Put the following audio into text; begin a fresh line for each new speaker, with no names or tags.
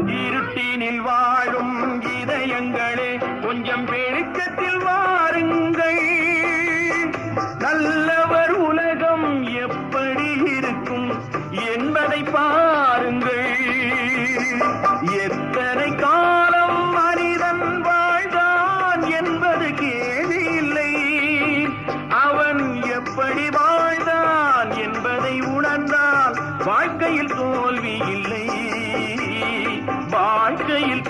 இருட்டினில் வாழும் இதயங்களே கொஞ்சம் வெளிச்சத்தில் வாருங்கள். நல்லவர் உலகம் எப்படி இருக்கும் என்பதை பாருங்கள். எத்தனை காலம் மனிதன் வாழ்ந்தான் என்பது கேள்வி இல்லை. அவன் எப்படி வாழ்ந்தான் என்பதை உணர்ந்தால் வாழ்க்கையில் தோல்வி இல்லை. வாழ்க்கையில்